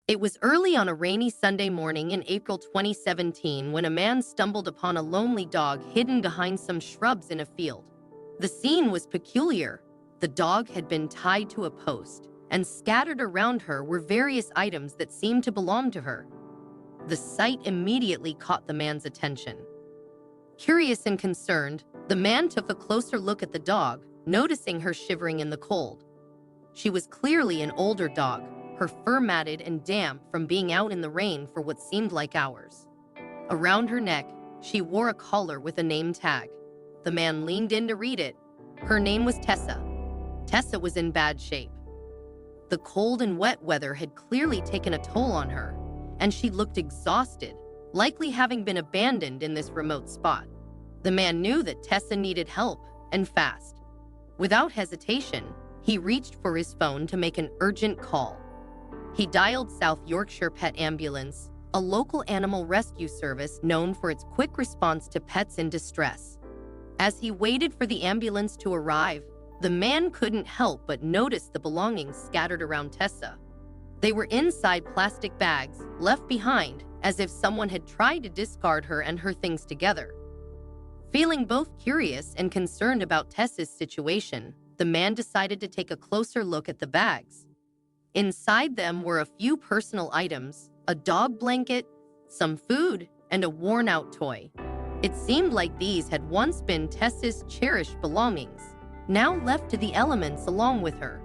It was early on a rainy Sunday morning in April 2017 when a man stumbled upon a lonely dog hidden behind some shrubs in a field. The scene was peculiar. The dog had been tied to a post, and scattered around her were various items that seemed to belong to her. The sight immediately caught the man's attention. Curious and concerned, the man took a closer look at the dog, noticing her shivering in the cold. She was clearly an older dog, her fur matted and damp from being out in the rain for what seemed like hours. Around her neck, she wore a collar with a name tag. The man leaned in to read it. Her name was Tessa. Tessa was in bad shape. The cold and wet weather had clearly taken a toll on her, and she looked exhausted, likely having been abandoned in this remote spot. The man knew that Tessa needed help, and fast. Without hesitation, he reached for his phone to make an urgent call. He dialed South Yorkshire Pet Ambulance, a local animal rescue service known for its quick response to pets in distress. As he waited for the ambulance to arrive, the man couldn't help but notice the belongings scattered around Tessa. They were inside plastic bags, left behind, as if someone had tried to discard her and her things together. Feeling both curious and concerned about Tessa's situation, the man decided to take a closer look at the bags. Inside them were a few personal items, a dog blanket, some food, and a worn-out toy. It seemed like these had once been Tessa's cherished belongings, now left to the elements along with her.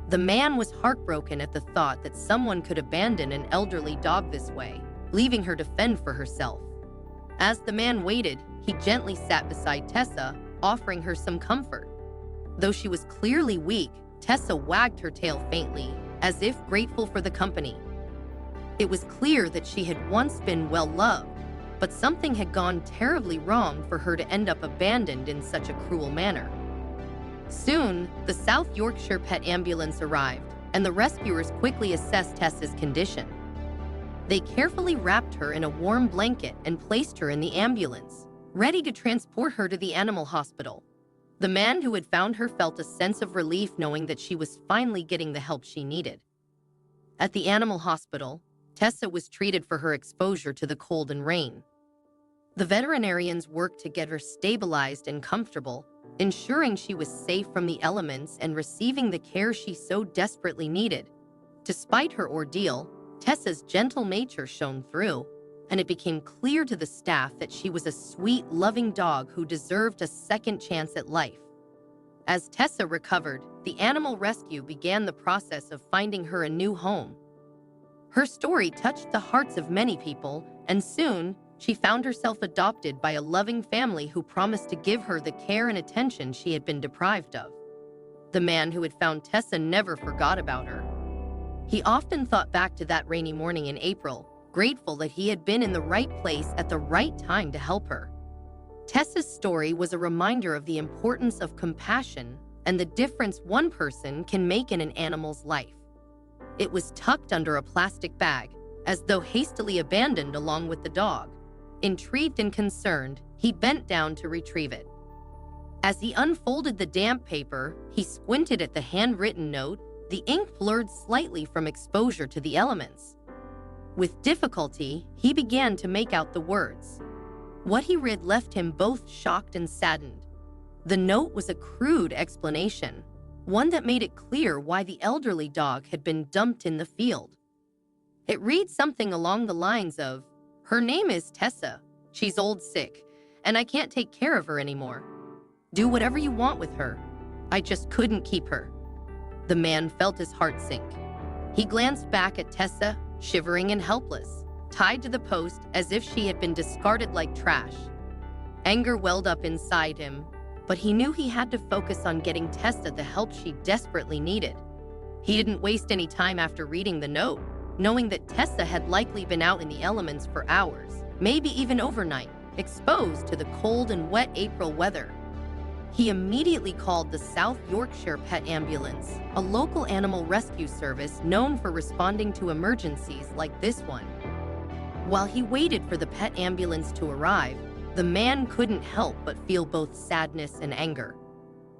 The man was heartbroken at the thought that someone could abandon an elderly dog this way, leaving her to fend for herself. As the man waited, he gently sat beside Tessa, offering her some comfort. Though she was clearly weak, Tessa wagged her tail faintly, as if grateful for the company. It was clear that she had once been well-loved, but something had gone terribly wrong for her to end up abandoned in such a cruel manner. Soon, the South Yorkshire Pet Ambulance arrived, and the rescuers quickly assessed Tessa's condition. They carefully wrapped her in a warm blanket and placed her in the ambulance, ready to transport her to the animal hospital. The man who had found her felt a sense of relief knowing that she was finally getting the help she needed. At the animal hospital, Tessa was treated for her exposure to the cold and rain. The veterinarians worked to get her stabilized and comfortable, ensuring she was safe from the elements and receiving the care she so desperately needed. Despite her ordeal, Tessa's gentle nature shone through, and it became clear to the staff that she was a sweet, loving dog who deserved a second chance at life. As Tessa recovered, the animal rescue began the process of finding her a new home. Her story touched the hearts of many people, and soon, she found herself adopted by a loving family who promised to give her the care and attention she had been deprived of. The man who had found Tessa never forgot about her. He often thought back to that rainy morning in April, grateful that he had been in the right place at the right time to help her. Tessa's story was a reminder of the importance of compassion and the difference one person can make in an animal's life. It was tucked under a plastic bag, as though hastily abandoned along with the dog. Intrigued and concerned, he bent down to retrieve it. As he unfolded the damp paper, he squinted at the handwritten note, the ink blurred slightly from exposure to the elements. With difficulty, he began to make out the words. What he read left him both shocked and saddened. The note was a crude explanation, one that made it clear why the elderly dog had been dumped in the field. It read something along the lines of, "Her name is Tessa. She's old sick, and I can't take care of her anymore. Do whatever you want with her. I just couldn't keep her." The man felt his heart sink. He glanced back at Tessa, shivering and helpless, tied to the post as if she had been discarded like trash. Anger welled up inside him, but he knew he had to focus on getting Tessa the help she desperately needed. He didn't waste any time after reading the note, knowing that Tessa had likely been out in the elements for hours, maybe even overnight, exposed to the cold and wet April weather. He immediately called the South Yorkshire Pet Ambulance, a local animal rescue service known for responding to emergencies like this one. While he waited for the pet ambulance to arrive, the man couldn't help but feel both sadness and anger.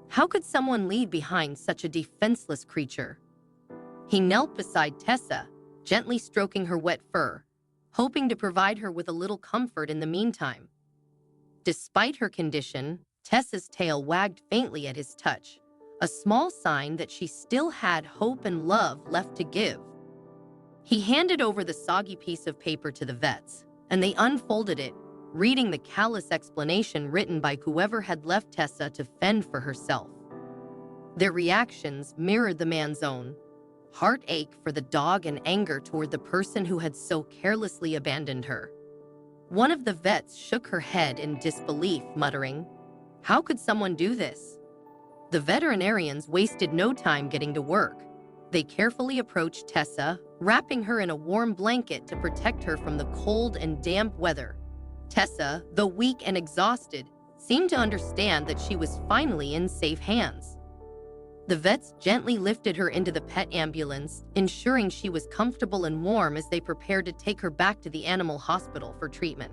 How could someone leave behind such a defenseless creature? He knelt beside Tessa, gently stroking her wet fur, hoping to provide her with a little comfort in the meantime. Despite her condition, Tessa's tail wagged faintly at his touch, a small sign that she still had hope and love left to give. He handed over the soggy piece of paper to the vets, and they unfolded it, reading the callous explanation written by whoever had left Tessa to fend for herself. Their reactions mirrored the man's own: heartache for the dog and anger toward the person who had so carelessly abandoned her. One of the vets shook her head in disbelief, muttering, "How could someone do this?" The veterinarians wasted no time getting to work. They carefully approached Tessa, wrapping her in a warm blanket to protect her from the cold and damp weather. Tessa, though weak and exhausted, seemed to understand that she was finally in safe hands. The vets gently lifted her into the pet ambulance, ensuring she was comfortable and warm as they prepared to take her back to the animal hospital for treatment.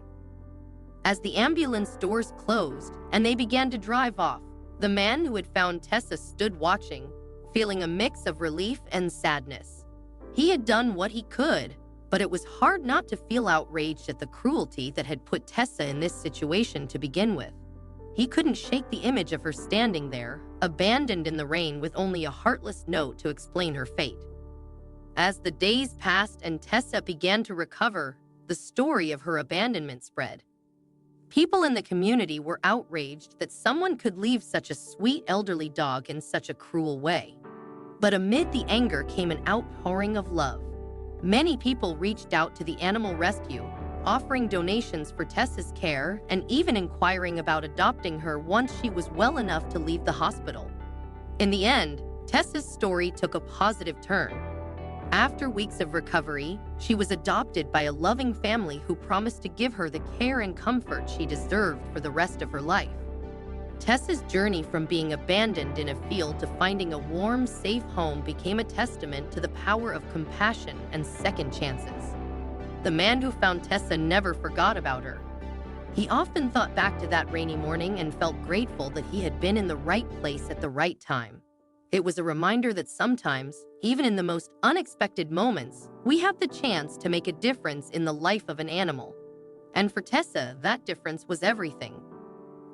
As the ambulance doors closed and they began to drive off, the man who had found Tessa stood watching, feeling a mix of relief and sadness. He had done what he could, but it was hard not to feel outraged at the cruelty that had put Tessa in this situation to begin with. He couldn't shake the image of her standing there, abandoned in the rain with only a heartless note to explain her fate. As the days passed and Tessa began to recover, the story of her abandonment spread. People in the community were outraged that someone could leave such a sweet elderly dog in such a cruel way. But amid the anger came an outpouring of love. Many people reached out to the animal rescue, offering donations for Tessa's care and even inquiring about adopting her once she was well enough to leave the hospital. In the end, Tessa's story took a positive turn. After weeks of recovery, she was adopted by a loving family who promised to give her the care and comfort she deserved for the rest of her life. Tessa's journey from being abandoned in a field to finding a warm, safe home became a testament to the power of compassion and second chances. The man who found Tessa never forgot about her. He often thought back to that rainy morning and felt grateful that he had been in the right place at the right time. It was a reminder that sometimes, even in the most unexpected moments, we have the chance to make a difference in the life of an animal. And for Tessa, that difference was everything.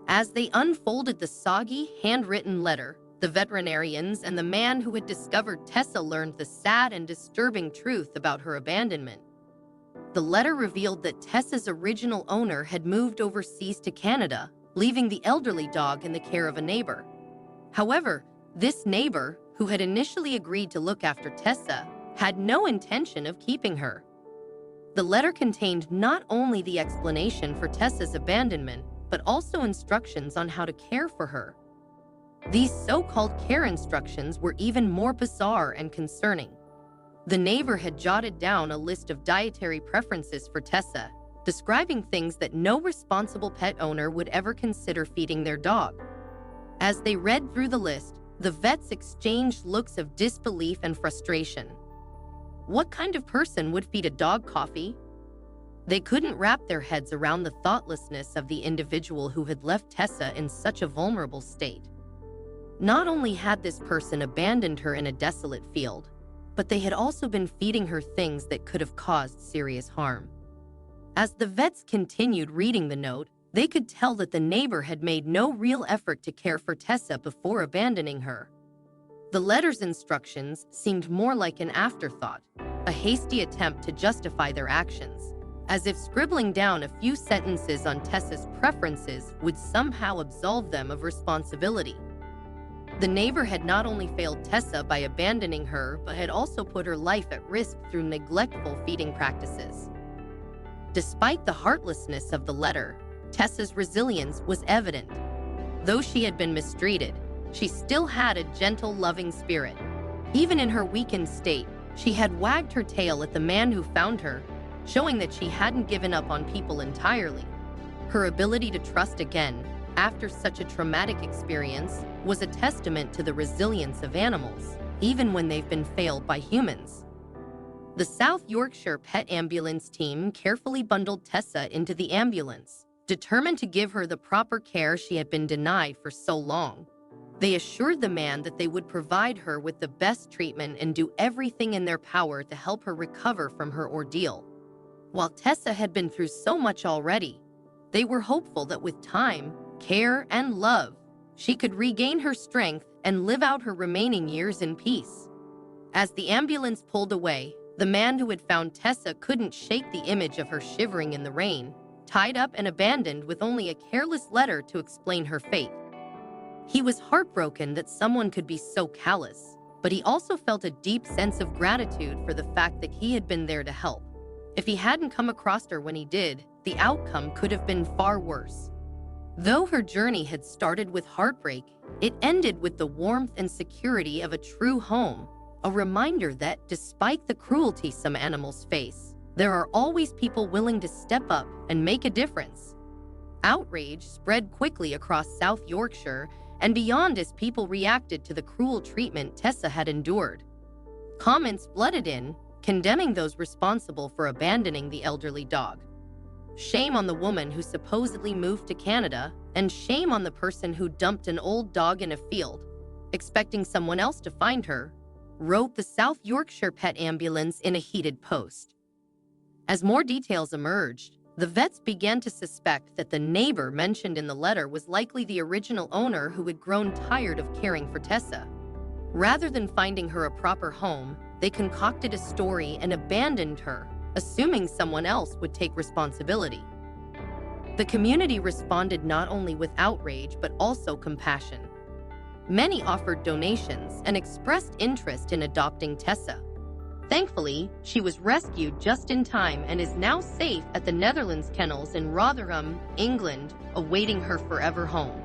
As they unfolded the soggy, handwritten letter, the veterinarians and the man who had discovered Tessa learned the sad and disturbing truth about her abandonment. The letter revealed that Tessa's original owner had moved overseas to Canada, leaving the elderly dog in the care of a neighbor. However, this neighbor, who had initially agreed to look after Tessa, had no intention of keeping her. The letter contained not only the explanation for Tessa's abandonment, but also instructions on how to care for her. These so-called care instructions were even more bizarre and concerning. The neighbor had jotted down a list of dietary preferences for Tessa, describing things that no responsible pet owner would ever consider feeding their dog. As they read through the list, the vets exchanged looks of disbelief and frustration. What kind of person would feed a dog coffee? They couldn't wrap their heads around the thoughtlessness of the individual who had left Tessa in such a vulnerable state. Not only had this person abandoned her in a desolate field, but they had also been feeding her things that could have caused serious harm. As the vets continued reading the note, they could tell that the neighbor had made no real effort to care for Tessa before abandoning her. The letter's instructions seemed more like an afterthought, a hasty attempt to justify their actions, as if scribbling down a few sentences on Tessa's preferences would somehow absolve them of responsibility. The neighbor had not only failed Tessa by abandoning her, but had also put her life at risk through neglectful feeding practices. Despite the heartlessness of the letter, Tessa's resilience was evident. Though she had been mistreated, she still had a gentle, loving spirit. Even in her weakened state, she had wagged her tail at the man who found her, showing that she hadn't given up on people entirely. Her ability to trust again, after such a traumatic experience, was a testament to the resilience of animals, even when they've been failed by humans. The South Yorkshire Pet Ambulance team carefully bundled Tessa into the ambulance, determined to give her the proper care she had been denied for so long. They assured the man that they would provide her with the best treatment and do everything in their power to help her recover from her ordeal. While Tessa had been through so much already, they were hopeful that with time, care, and love, she could regain her strength and live out her remaining years in peace. As the ambulance pulled away, the man who had found Tessa couldn't shake the image of her shivering in the rain, tied up and abandoned with only a careless letter to explain her fate. He was heartbroken that someone could be so callous, but he also felt a deep sense of gratitude for the fact that he had been there to help. If he hadn't come across her when he did, the outcome could have been far worse. Though her journey had started with heartbreak, it ended with the warmth and security of a true home, a reminder that despite the cruelty some animals face, there are always people willing to step up and make a difference. Outrage spread quickly across South Yorkshire and beyond as people reacted to the cruel treatment Tessa had endured. Comments flooded in, condemning those responsible for abandoning the elderly dog. Shame on the woman who supposedly moved to Canada, and shame on the person who dumped an old dog in a field, expecting someone else to find her, wrote the South Yorkshire Pet Ambulance in a heated post. As more details emerged, the vets began to suspect that the neighbor mentioned in the letter was likely the original owner who had grown tired of caring for Tessa. Rather than finding her a proper home, they concocted a story and abandoned her, assuming someone else would take responsibility. The community responded not only with outrage but also compassion. Many offered donations and expressed interest in adopting Tessa. Thankfully, she was rescued just in time and is now safe at the Netherlands Kennels in Rotherham, England, awaiting her forever home.